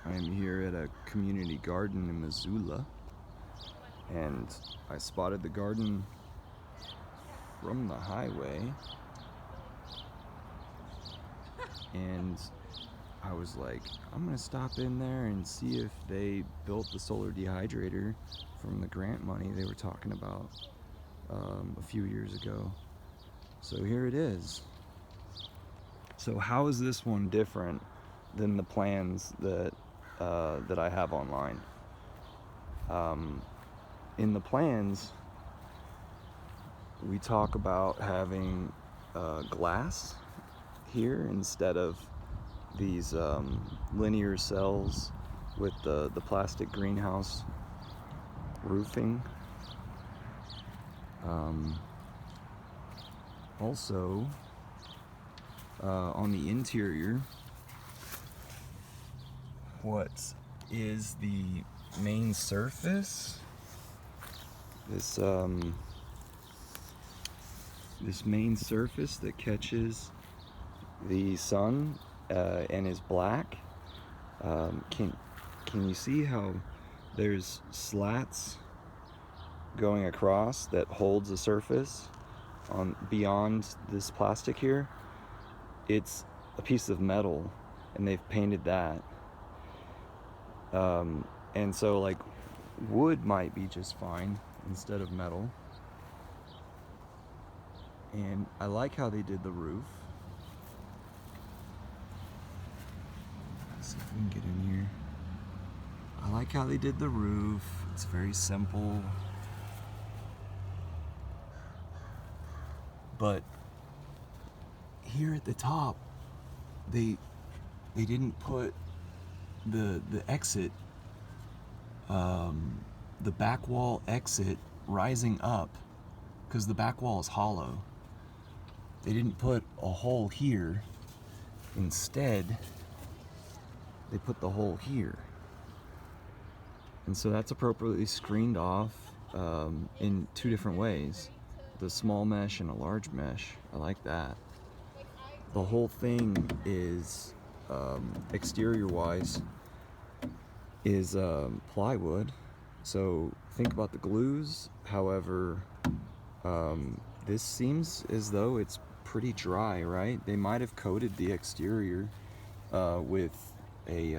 I'm here at a community garden in Missoula, and I spotted the garden from the highway, and I was like, I'm gonna stop in there and see if they built the solar dehydrator from the grant money they were talking about a few years ago. So here it is. So how is this one different than the plans that I have online? In the plans, we talk about having glass here instead of these linear cells with the plastic greenhouse roofing. Also, on the interior, what is the main surface? This main surface that catches the sun and is black. Can you see how there's slats going across that holds the surface on beyond this plastic here? It's a piece of metal, and they've painted that. And so like wood might be just fine instead of metal. And I like how they did the roof. Let's see if we can get in here. I like how they did the roof. It's very simple. But here at the top, they didn't put the exit, the back wall exit rising up, because the back wall is hollow. They didn't put a hole here. Instead, they put the hole here. And so that's appropriately screened off in two different ways. The small mesh and a large mesh. I like that. The whole thing is, exterior wise, is plywood. So think about the glues. However, this seems as though it's pretty dry, right? They might have coated the exterior with a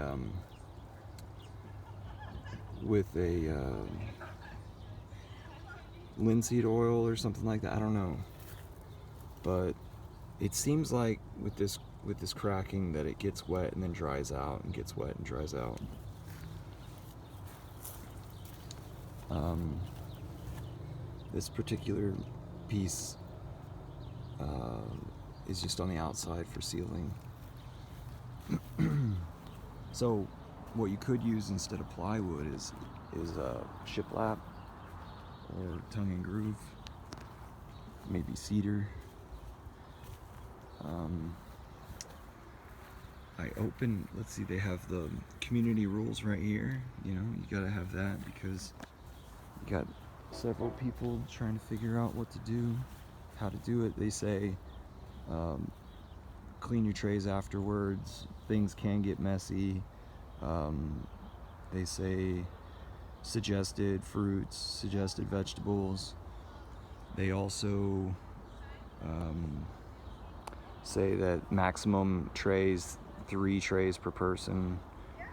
linseed oil or something like that. I don't know, but it seems like with this cracking that it gets wet and then dries out and gets wet and dries out. This particular piece is just on the outside for sealing. So what you could use instead of plywood is shiplap or tongue and groove, maybe cedar. Let's see, they have the community rules right here. You know, you gotta have that because you got several people trying to figure out what to do, how to do it. They say clean your trays afterwards. Things can get messy. They say suggested fruits, suggested vegetables. They also say that maximum trays, 3 trays per person.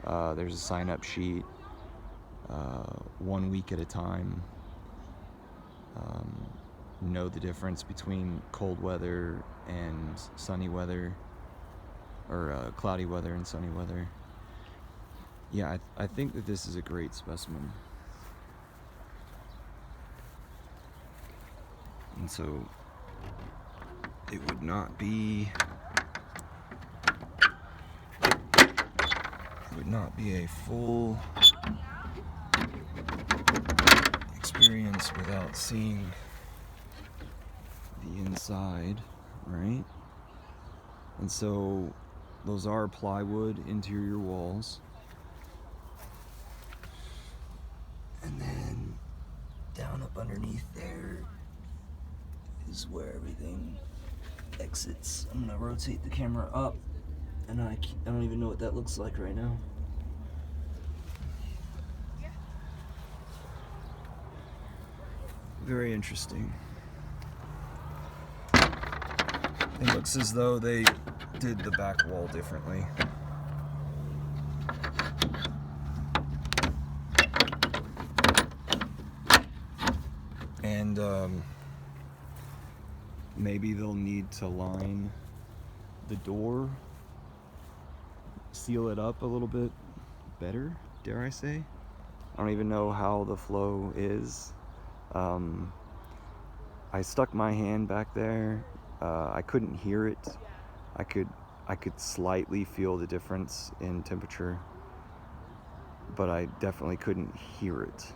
There's a sign-up sheet, 1 week at a time. Know the difference between cold weather and sunny weather, or cloudy weather and sunny weather. Yeah, I think that this is a great specimen. And so it would not be a full experience without seeing the inside, right? And so those are plywood interior walls. And then down up underneath there is where everything exits. I'm gonna rotate the camera up, and I don't even know what that looks like right now. Very interesting. It looks as though they did the back wall differently. And maybe they'll need to line the door, seal it up a little bit better, dare I say. I don't even know how the flow is. I stuck my hand back there. I couldn't hear it. I could slightly feel the difference in temperature, but I definitely couldn't hear it.